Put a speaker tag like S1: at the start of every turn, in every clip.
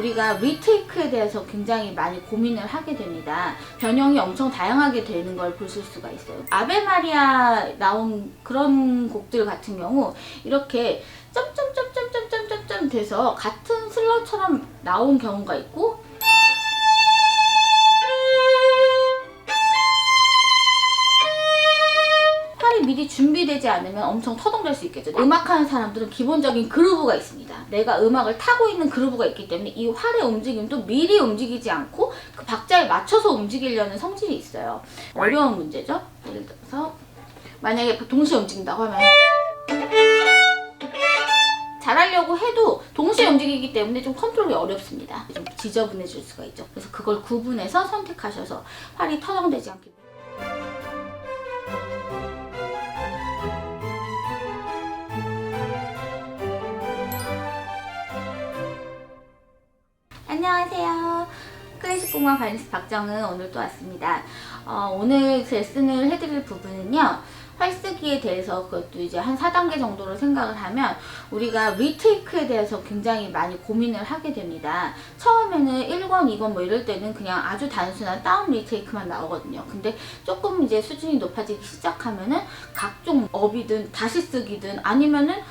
S1: 우리가 리테이크에 대해서 굉장히 많이 고민을 하게 됩니다. 변형이 엄청 다양하게 되는 걸 보실 수가 있어요. 아베 마리아 나온 그런 곡들 같은 경우 이렇게 점점점점점점점 돼서 같은 슬러처럼 나온 경우가 있고, 팔이 미리 준비되지 않으면 엄청 터동될 수 있겠죠. 음악하는 사람들은 기본적인 그루브가 있습니다. 내가 음악을 타고 있는 그루브가 있기 때문에 이 활의 움직임도 미리 움직이지 않고 그 박자에 맞춰서 움직이려는 성질이 있어요. 어려운 문제죠. 예를 들어서 만약에 동시에 움직인다고 하면 잘하려고 해도 동시에 움직이기 때문에 좀 컨트롤이 어렵습니다. 좀 지저분해질 수가 있죠. 그래서 그걸 구분해서 선택하셔서 활이 터동되지 않게. 안녕하세요. 클래식 공방 바이올리니스트 박정은 오늘 또 왔습니다. 오늘 레슨을 해드릴 부분은요, 활쓰기에 대해서 그것도 이제 한 4단계 정도로 생각을 하면 우리가 리테이크에 대해서 굉장히 많이 고민을 하게 됩니다. 처음에는 1권, 2권 뭐 이럴 때는 그냥 아주 단순한 다운 리테이크만 나오거든요. 근데 조금 이제 수준이 높아지기 시작하면은 각종 업이든 다시 쓰기든 아니면은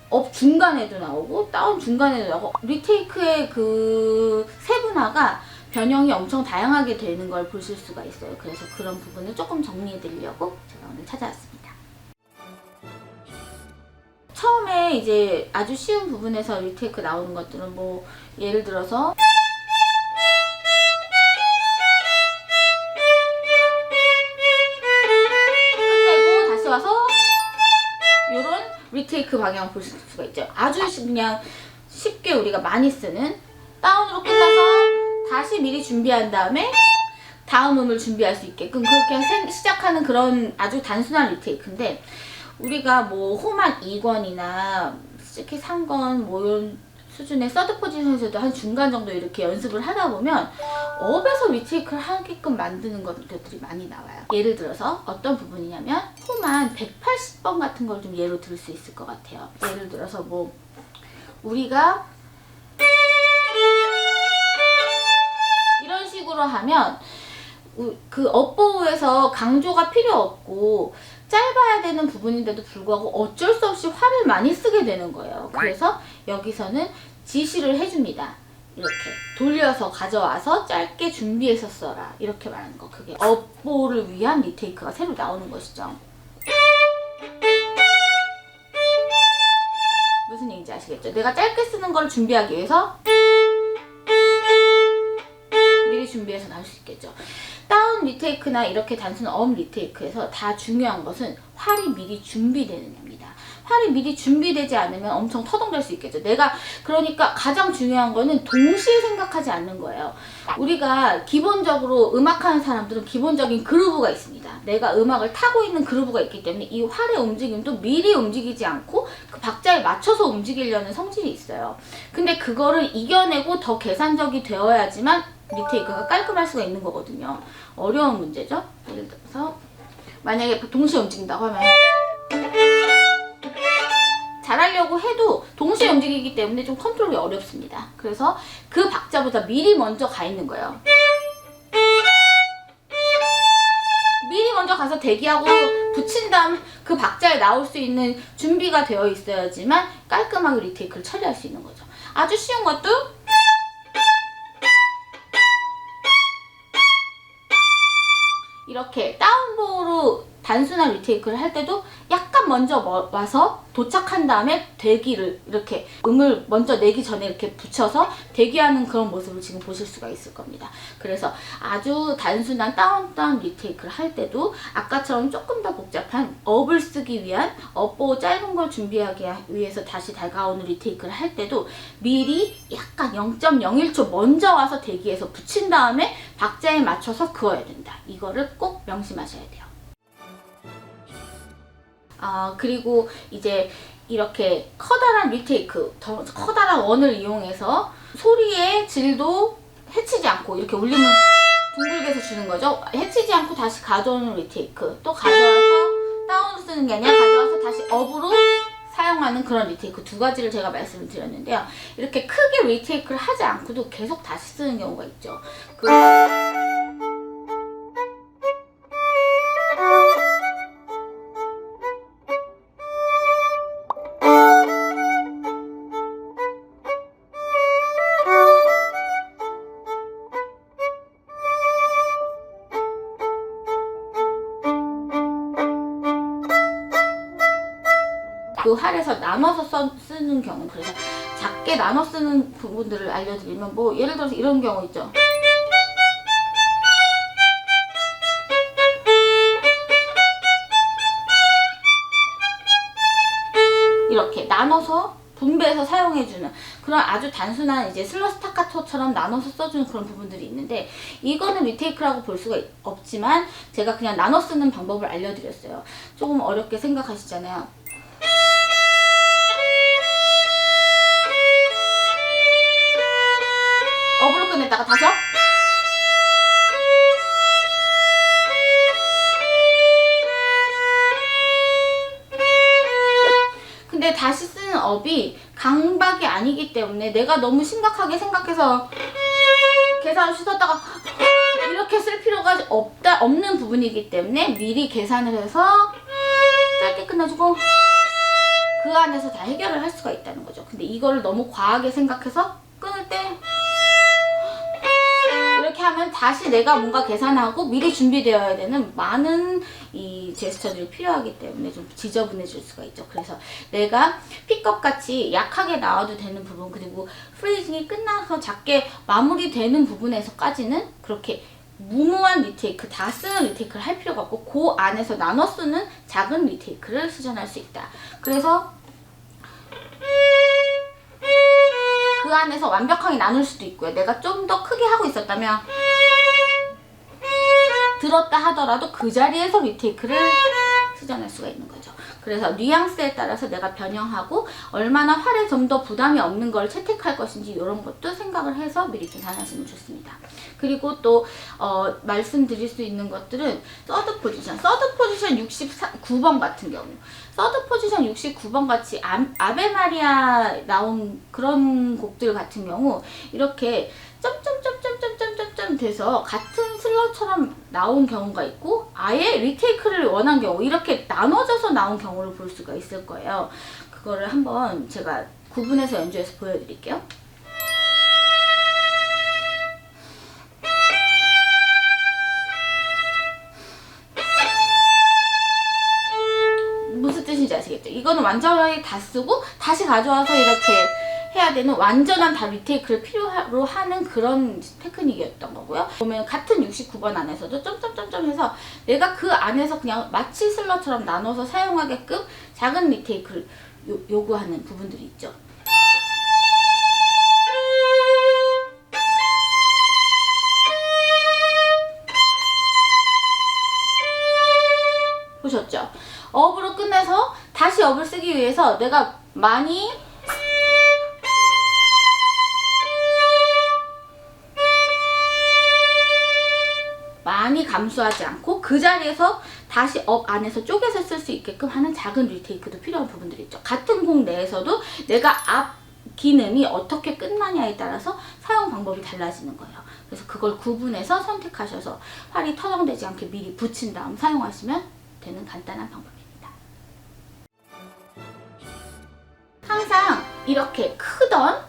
S1: 업 중간에도 나오고 다운 중간에도 나오고 리테이크의 그 세분화가 변형이 엄청 다양하게 되는 걸 보실 수가 있어요. 그래서 그런 부분을 조금 정리해 드리려고 제가 오늘 찾아왔습니다. 처음에 이제 아주 쉬운 부분에서 리테이크 나오는 것들은 뭐 예를 들어서 끝내고 다시 와서 요런 리테이크 방향을 보실 수가 있죠. 아주 그냥 쉽게 우리가 많이 쓰는 다운으로 끝나서 다시 미리 준비한 다음에 다음 음을 준비할 수 있게끔 그렇게 시작하는 그런 아주 단순한 리테이크인데, 우리가 뭐 홈한 2권이나 특히 3권 뭐 이런 수준의 서드 포지션에서도 한 중간 정도 이렇게 연습을 하다 보면 업에서 리테이크를 하게끔 만드는 것들이 많이 나와요. 예를 들어서 어떤 부분이냐면 홈한 180번 같은 걸 좀 예로 들 수 있을 것 같아요. 예를 들어서 뭐 우리가 이런 식으로 하면 그 업보에서 강조가 필요 없고 짧아야 되는 부분인데도 불구하고 어쩔 수 없이 활을 많이 쓰게 되는 거예요. 그래서 여기서는 지시를 해줍니다. 이렇게 돌려서 가져와서 짧게 준비해서 써라, 이렇게 말하는 거. 그게 업보를 위한 리테이크가 새로 나오는 것이죠. 무슨 얘기인지 아시겠죠? 내가 짧게 쓰는 걸 준비하기 위해서 미리 준비해서 나올 수 있겠죠. 다운 리테이크나 이렇게 단순 업 리테이크에서 다 중요한 것은 활이 미리 준비되느냐입니다. 활이 미리 준비되지 않으면 엄청 터동될 수 있겠죠. 그러니까 가장 중요한 거는 동시에 생각하지 않는 거예요. 우리가 기본적으로 음악하는 사람들은 기본적인 그루브가 있습니다. 내가 음악을 타고 있는 그루브가 있기 때문에 이 활의 움직임도 미리 움직이지 않고 그 박자에 맞춰서 움직이려는 성질이 있어요. 근데 그거를 이겨내고 더 계산적이 되어야지만 리테이크가 깔끔할 수가 있는 거거든요. 어려운 문제죠. 예를 들어서 만약에 동시에 움직인다고 하면 잘하려고 해도 동시에 움직이기 때문에 좀 컨트롤이 어렵습니다. 그래서 그 박자보다 미리 먼저 가 있는 거예요. 미리 먼저 가서 대기하고 붙인 다음 그 박자에 나올 수 있는 준비가 되어 있어야지만 깔끔하게 리테이크를 처리할 수 있는 거죠. 아주 쉬운 것도 이렇게 다운보로 단순한 리테이크를 할 때도 약간 먼저 와서 도착한 다음에 대기를 이렇게 음을 먼저 내기 전에 이렇게 붙여서 대기하는 그런 모습을 지금 보실 수가 있을 겁니다. 그래서 아주 단순한 다운 리테이크를 할 때도 아까처럼 조금 더 복잡한 업을 쓰기 위한 업보 짧은 걸 준비하기 위해서 다시 다가오는 리테이크를 할 때도 미리 약간 0.01초 먼저 와서 대기해서 붙인 다음에 박자에 맞춰서 그어야 된다. 이거를 꼭 명심하셔야 돼요. 그리고 이제 이렇게 커다란 리테이크, 더 커다란 원을 이용해서 소리의 질도 해치지 않고 이렇게 울림을 둥글게 해서 주는 거죠. 해치지 않고 다시 가져오는 리테이크, 또 가져와서 다운으로 쓰는 게 아니라 가져와서 다시 업으로 사용을 사용하는 그런 리테이크 두 가지를 제가 말씀을 드렸는데요. 이렇게 크게 리테이크를 하지 않고도 계속 다시 쓰는 경우가 있죠. 그 활에서 나눠서 쓰는 경우, 그래서 작게 나눠 쓰는 부분들을 알려드리면, 뭐 예를 들어서 이런 경우 있죠. 이렇게 나눠서 분배해서 사용해주는 그런 아주 단순한 이제 슬러 스타카토처럼 나눠서 써주는 그런 부분들이 있는데, 이거는 리테이크라고 볼 수가 없지만 제가 그냥 나눠 쓰는 방법을 알려드렸어요. 조금 어렵게 생각하시잖아요. 업으로 끝냈다가 다시 업. 근데 다시 쓰는 업이 강박이 아니기 때문에 내가 너무 심각하게 생각해서 계산을 쉬었다가 이렇게 쓸 필요가 없는 부분이기 때문에 미리 계산을 해서 짧게 끝내주고 그 안에서 다 해결을 할 수가 있다는 거죠. 근데 이거를 너무 과하게 생각해서 끊을 때 이렇게 하면 다시 내가 뭔가 계산하고 미리 준비되어야 되는 많은 이 제스처들이 필요하기 때문에 좀 지저분해질 수가 있죠. 그래서 내가 픽업 같이 약하게 나와도 되는 부분, 그리고 프레이징이 끝나서 작게 마무리되는 부분에서까지는 그렇게 무모한 리테이크, 다 쓰는 리테이크를 할 필요가 없고 그 안에서 나눠 쓰는 작은 리테이크를 수정할 수 있다. 그래서 그 안에서 완벽하게 나눌 수도 있고요. 내가 좀 더 크게 하고 있었다면 들었다 하더라도 그 자리에서 리테이크를 수정할 수가 있는 거죠. 그래서 뉘앙스에 따라서 내가 변형하고 얼마나 활에 좀 더 부담이 없는 걸 채택할 것인지 이런 것도 생각을 해서 미리 계산하시면 좋습니다. 그리고 또 말씀드릴 수 있는 것들은 서드 포지션 69번 같은 경우, 서드 포지션 69번 같이 아베마리아 나온 그런 곡들 같은 경우 이렇게 점점점점점점점 돼서 같은 슬러처럼 나온 경우가 있고, 아예 리테이크를 원한 경우 이렇게 나눠져서 나온 경우를 볼 수가 있을 거예요. 그거를 한번 제가 구분해서 연주해서 보여드릴게요. 무슨 뜻인지 아시겠죠? 이거는 완전히 다 쓰고 다시 가져와서 이렇게 해야 되는 완전한 다 리테이크를 필요로 하는 그런 테크닉이었던 거고요. 보면 같은 69번 안에서도 점점점점 해서 내가 그 안에서 그냥 마치 슬러처럼 나눠서 사용하게끔 작은 리테이크를 요구하는 부분들이 있죠. 보셨죠? 업으로 끝내서 다시 업을 쓰기 위해서 내가 많이 감수하지 않고 그 자리에서 다시 업 안에서 쪼개서 쓸 수 있게끔 하는 작은 리테이크도 필요한 부분들이 있죠. 같은 곡 내에서도 내가 앞 기능이 어떻게 끝나냐에 따라서 사용 방법이 달라지는 거예요. 그래서 그걸 구분해서 선택하셔서 활이 터정되지 않게 미리 붙인 다음 사용하시면 되는 간단한 방법입니다. 항상 이렇게 크던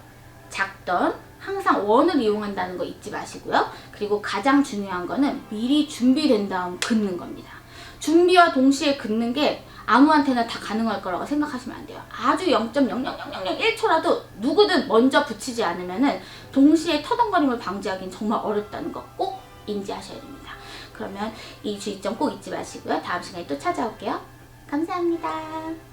S1: 작던 항상 원을 이용한다는 거 잊지 마시고요. 그리고 가장 중요한 거는 미리 준비된 다음 긋는 겁니다. 준비와 동시에 긋는 게 아무한테나 다 가능할 거라고 생각하시면 안 돼요. 아주 0.00001초라도 누구든 먼저 붙이지 않으면은 동시에 터덩거림을 방지하기는 정말 어렵다는 거 꼭 인지하셔야 됩니다. 그러면 이 주의점 꼭 잊지 마시고요. 다음 시간에 또 찾아올게요. 감사합니다.